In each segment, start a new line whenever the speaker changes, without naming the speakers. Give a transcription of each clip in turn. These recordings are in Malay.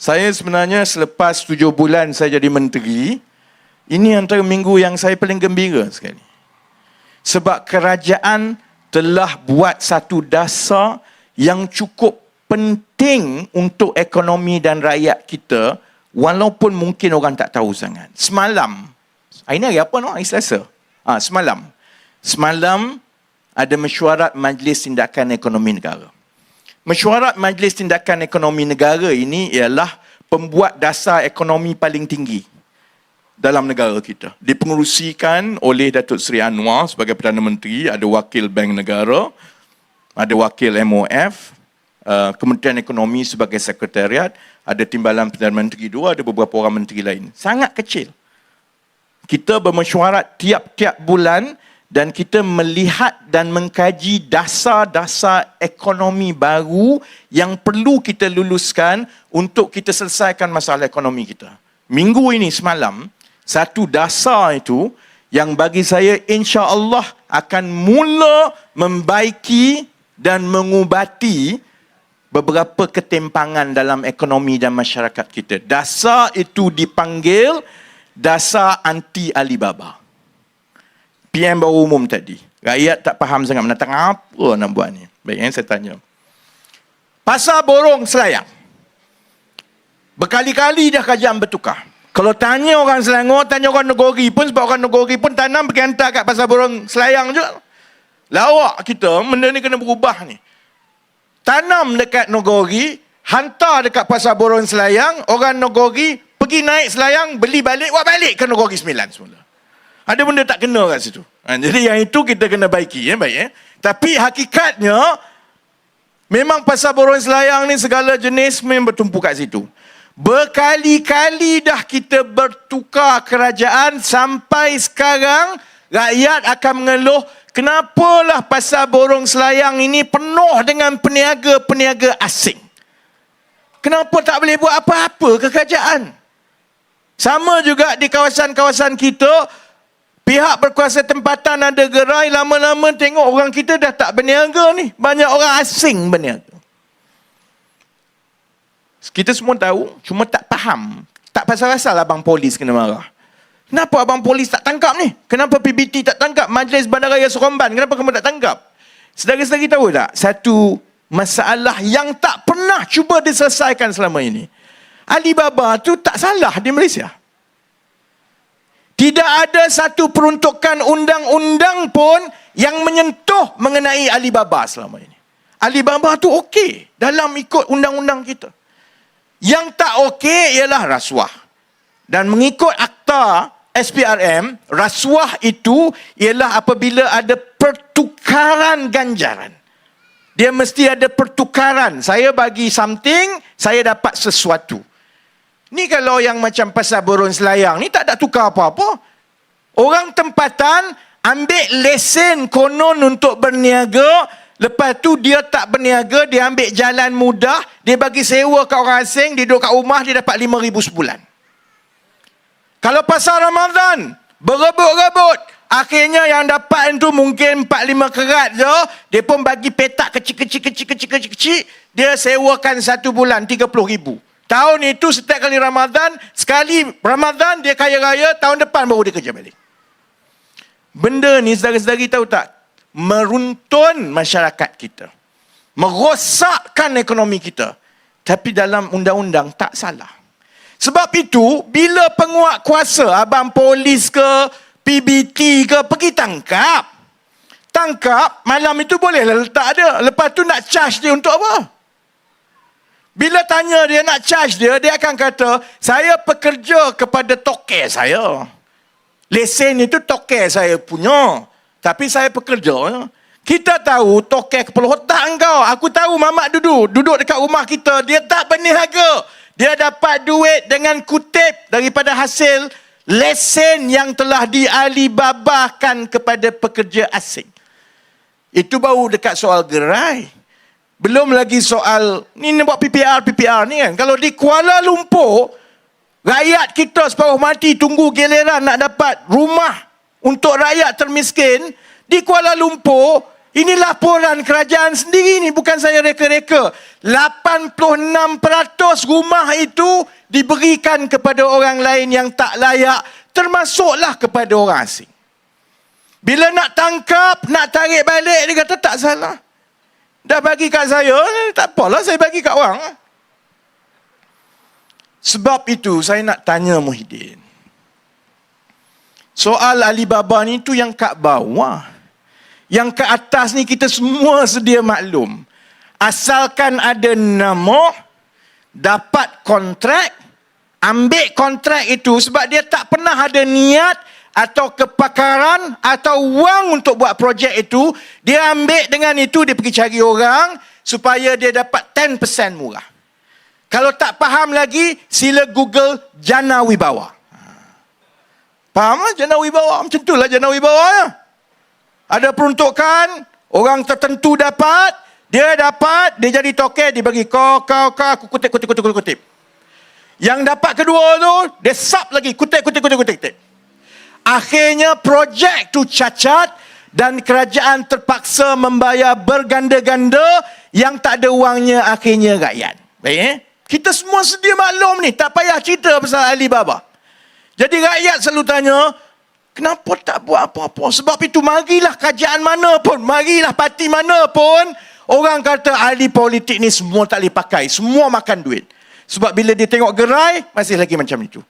Saya sebenarnya selepas 7 bulan saya jadi menteri, ini antara minggu yang saya paling gembira sekali. Sebab kerajaan telah buat satu dasar yang cukup penting untuk ekonomi dan rakyat kita, walaupun mungkin orang tak tahu sangat. Semalam, hari ni hari apa no? Hari Selasa. Semalam ada mesyuarat Majlis Tindakan Ekonomi Negara. Mesyuarat Majlis Tindakan Ekonomi Negara ini ialah pembuat dasar ekonomi paling tinggi dalam negara kita. Dipengerusikan oleh Datuk Seri Anwar sebagai Perdana Menteri, ada wakil Bank Negara, ada wakil MOF, Kementerian Ekonomi sebagai Sekretariat, ada Timbalan Perdana Menteri 2, ada beberapa orang menteri lain. Sangat kecil. Kita bermesyuarat tiap-tiap bulan dan kita melihat dan mengkaji dasar-dasar ekonomi baru yang perlu kita luluskan untuk kita selesaikan masalah ekonomi kita. Minggu ini semalam, satu dasar itu yang bagi saya insya-Allah akan mula membaiki dan mengubati beberapa ketimpangan dalam ekonomi dan masyarakat kita. Dasar itu dipanggil dasar anti Alibaba. PM baru umum tadi. Rakyat tak faham sangat menatang apa nak buat ni. Baik, saya tanya. Pasar borong Selayang. Berkali-kali dah kajian bertukar. Kalau tanya orang Selangor, tanya orang Negeri pun, sebab orang Negeri pun tanam pergi hantar kat pasar borong Selayang je. Lawak kita, benda ni kena berubah ni. Tanam dekat Negeri, hantar dekat pasar borong Selayang, orang Negeri pergi naik Selayang, beli balik, buat balik ke Negeri 9 semula. Ada benda tak kena kat situ. Jadi yang itu kita kena baiki. Baik. Tapi hakikatnya, memang pasar borong Selayang ni segala jenis memang bertumpu kat situ. Berkali-kali dah kita bertukar kerajaan sampai sekarang rakyat akan mengeluh, kenapalah pasar borong Selayang ini penuh dengan peniaga-peniaga asing. Kenapa tak boleh buat apa-apa ke kerajaan? Sama juga di kawasan-kawasan kita, pihak berkuasa tempatan ada gerai, lama-lama tengok orang kita dah tak berniaga ni. Banyak orang asing berniaga. Kita semua tahu, cuma tak faham. Tak pasal-pasal abang polis kena marah. Kenapa abang polis tak tangkap ni? Kenapa PBT tak tangkap? Majlis Bandaraya Seremban, kenapa kamu tak tangkap? Sedari-sedari tahu tak? Satu masalah yang tak pernah cuba diselesaikan selama ini. Alibaba tu tak salah di Malaysia. Tidak ada satu peruntukan undang-undang pun yang menyentuh mengenai Alibaba selama ini. Alibaba tu okey dalam ikut undang-undang kita. Yang tak okey ialah rasuah. Dan mengikut akta SPRM, rasuah itu ialah apabila ada pertukaran ganjaran. Dia mesti ada pertukaran. Saya bagi something, saya dapat sesuatu. Ni kalau yang macam pasar borong Selayang ni tak ada tukar apa-apa. Orang tempatan ambil lesen konon untuk berniaga, lepas tu dia tak berniaga, dia ambil jalan mudah, dia bagi sewa kat orang asing, dia duduk kat rumah, dia dapat 5,000 sebulan. Kalau pasar Ramadan, berebut-rebut, akhirnya yang dapat itu mungkin 4-5 kerat je, dia pun bagi petak kecil-kecil, dia sewakan 1 bulan 30,000. Tahun itu setiap kali Ramadan, sekali Ramadan dia kaya raya, tahun depan baru dia kerja balik. Benda ni saudara-saudari tahu tak? Meruntun masyarakat kita. Merosakkan ekonomi kita. Tapi dalam undang-undang tak salah. Sebab itu, bila penguat kuasa, abang polis ke, PBT ke, pergi tangkap. Tangkap, malam itu bolehlah letak dia. Lepas tu nak charge dia untuk apa? Bila tanya dia nak charge dia, dia akan kata, saya pekerja kepada toke saya. Lesen itu toke saya punya. Tapi saya pekerja. Kita tahu toke kepala otak engkau. Aku tahu Mamat duduk dekat rumah kita. Dia tak berniaga. Dia dapat duit dengan kutip daripada hasil lesen yang telah dialibabakan kepada pekerja asing. Itu baru dekat soal gerai. Belum lagi soal, ni buat PPR ni kan. Kalau di Kuala Lumpur, rakyat kita separuh mati tunggu giliran nak dapat rumah untuk rakyat termiskin. Di Kuala Lumpur, Ini laporan kerajaan sendiri ni, bukan saya reka-reka. 86% rumah itu diberikan kepada orang lain yang tak layak, termasuklah kepada orang asing. Bila nak tangkap, nak tarik balik, dia kata tak salah. Dah bagi kat saya, tak apalah saya bagi kat orang. Sebab itu saya nak tanya Muhyiddin. Soal Alibaba ni tu yang kat bawah. Yang ke atas ni kita semua sedia maklum. Asalkan ada nama, dapat kontrak, ambil kontrak itu sebab dia tak pernah ada niat atau kepakaran atau wang untuk buat projek itu, dia ambil dengan itu, dia pergi cari orang supaya dia dapat 10% murah. Kalau tak faham lagi, sila Google Jana Wibawa. Faham lah Jana Wibawa? Macam itulah Jana Wibawa ya. Ada peruntukan, orang tertentu dapat, dia jadi token, dia bagi kau, aku kutip. Yang dapat kedua tu, dia sub lagi, kutip. Akhirnya projek tu cacat dan kerajaan terpaksa membayar berganda-ganda, yang tak ada wangnya akhirnya rakyat. Baik, kita semua sedia maklum ni, tak payah cerita pasal Alibaba. Jadi rakyat selalu tanya, kenapa tak buat apa-apa? Sebab itu marilah kerajaan mana pun, marilah parti mana pun, orang kata ahli politik ni semua tak boleh pakai, semua makan duit. Sebab bila dia tengok gerai, masih lagi macam itu.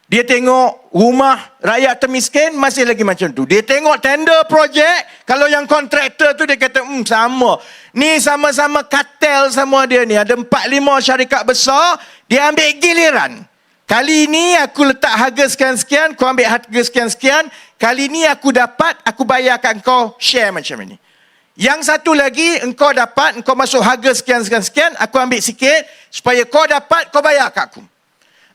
Dia tengok rumah rakyat termiskin, masih lagi macam tu. Dia tengok tender projek, kalau yang kontraktor tu dia kata, sama. Ni sama-sama kartel sama dia ni. Ada 4-5 syarikat besar, dia ambil giliran. Kali ini aku letak harga sekian-sekian, kau ambil harga sekian-sekian. Kali ini aku dapat, aku bayarkan kau share macam ini. Yang satu lagi, engkau dapat, engkau masuk harga sekian-sekian, aku ambil sikit, supaya kau dapat, kau bayar kat aku.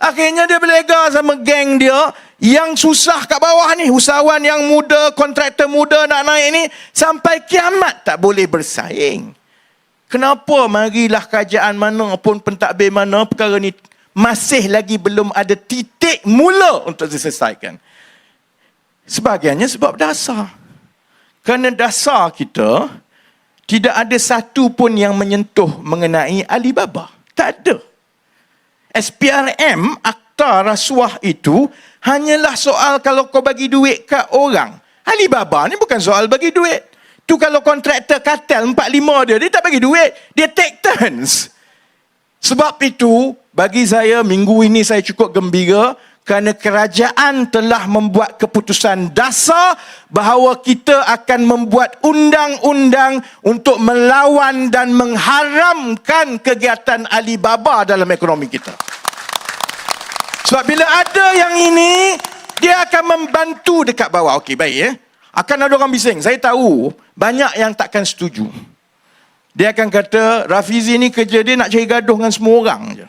Akhirnya dia berlega sama geng dia, yang susah kat bawah ni, usahawan yang muda, kontraktor muda nak naik ni, sampai kiamat tak boleh bersaing. Kenapa marilah kerajaan mana pun, pentadbir mana, perkara ni masih lagi belum ada titik mula untuk diselesaikan? Sebahagiannya sebab dasar. Kerana dasar kita tidak ada satu pun yang menyentuh mengenai Alibaba. Tak ada. SPRM, akta rasuah itu hanyalah soal kalau kau bagi duit kat orang. Alibaba ni bukan soal bagi duit. Tu kalau kontraktor kartel 4-5 dia tak bagi duit. Dia take turns. Sebab itu, bagi saya minggu ini saya cukup gembira kerana kerajaan telah membuat keputusan dasar bahawa kita akan membuat undang-undang untuk melawan dan mengharamkan kegiatan Alibaba dalam ekonomi kita. Sebab bila ada yang ini, dia akan membantu dekat bawah. Okey, baik ya. Akan ada orang bising. Saya tahu banyak yang takkan setuju. Dia akan kata, Rafizi ni kerja dia nak cari gaduh dengan semua orang je.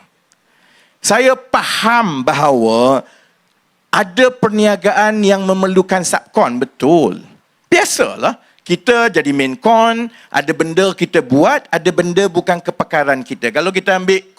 Saya faham bahawa ada perniagaan yang memerlukan subkon, betul. Biasalah. Kita jadi main con, ada benda kita buat, ada benda bukan kepakaran kita. Kalau kita ambil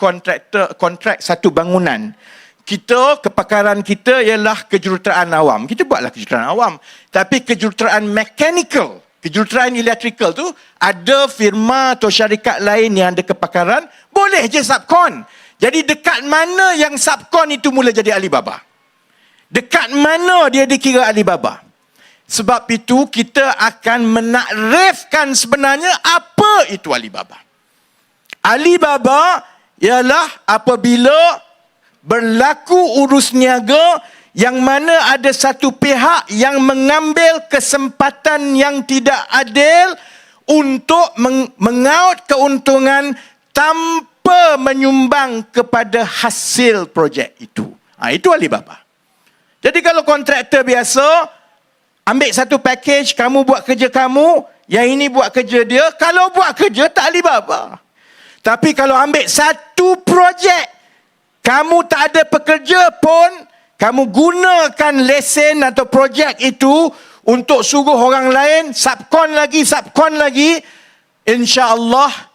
kontrak satu bangunan, kepakaran kita ialah kejuruteraan awam. Kita buatlah kejuruteraan awam. Tapi kejuruteraan mechanical, kejuruteraan electrical tu, ada firma atau syarikat lain yang ada kepakaran, boleh je subkon. Jadi dekat mana yang subkon itu mula jadi Alibaba? Dekat mana dia dikira Alibaba? Sebab itu kita akan menakrifkan sebenarnya apa itu Alibaba. Alibaba ialah apabila berlaku urus niaga yang mana ada satu pihak yang mengambil kesempatan yang tidak adil untuk mengaut keuntungan tanpa menyumbang kepada hasil projek itu. Itu Alibaba. Jadi kalau kontraktor biasa, ambil satu package, kamu buat kerja kamu, yang ini buat kerja dia, kalau buat kerja tak Alibaba. Tapi kalau ambil satu projek, kamu tak ada pekerja pun, kamu gunakan lesen atau projek itu untuk suruh orang lain, subkon lagi, insya-Allah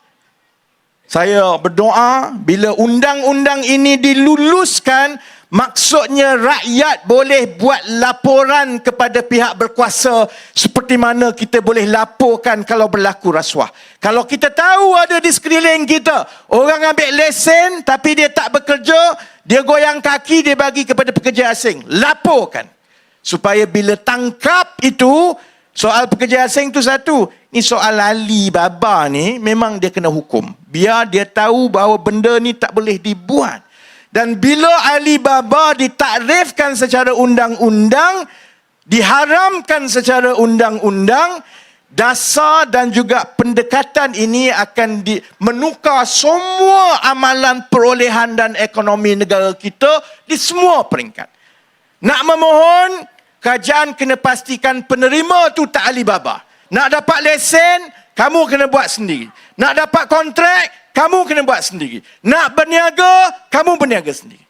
saya berdoa bila undang-undang ini diluluskan, Maksudnya rakyat boleh buat laporan kepada pihak berkuasa seperti mana kita boleh laporkan kalau berlaku rasuah. Kalau kita tahu ada di sekeliling kita, orang ambil lesen tapi dia tak bekerja, dia goyang kaki, dia bagi kepada pekerja asing. Laporkan. Supaya bila tangkap itu, soal pekerja asing tu satu. Ni soal Alibaba ni memang dia kena hukum. Biar dia tahu bahawa benda ni tak boleh dibuat. Dan bila Alibaba ditakrifkan secara undang-undang, diharamkan secara undang-undang, dasar dan juga pendekatan ini akan menukar semua amalan perolehan dan ekonomi negara kita di semua peringkat. Nak memohon, kerajaan kena pastikan penerima tu tak Alibaba. Nak dapat lesen, kamu kena buat sendiri. Nak dapat kontrak, kamu kena buat sendiri. Nak berniaga, kamu berniaga sendiri.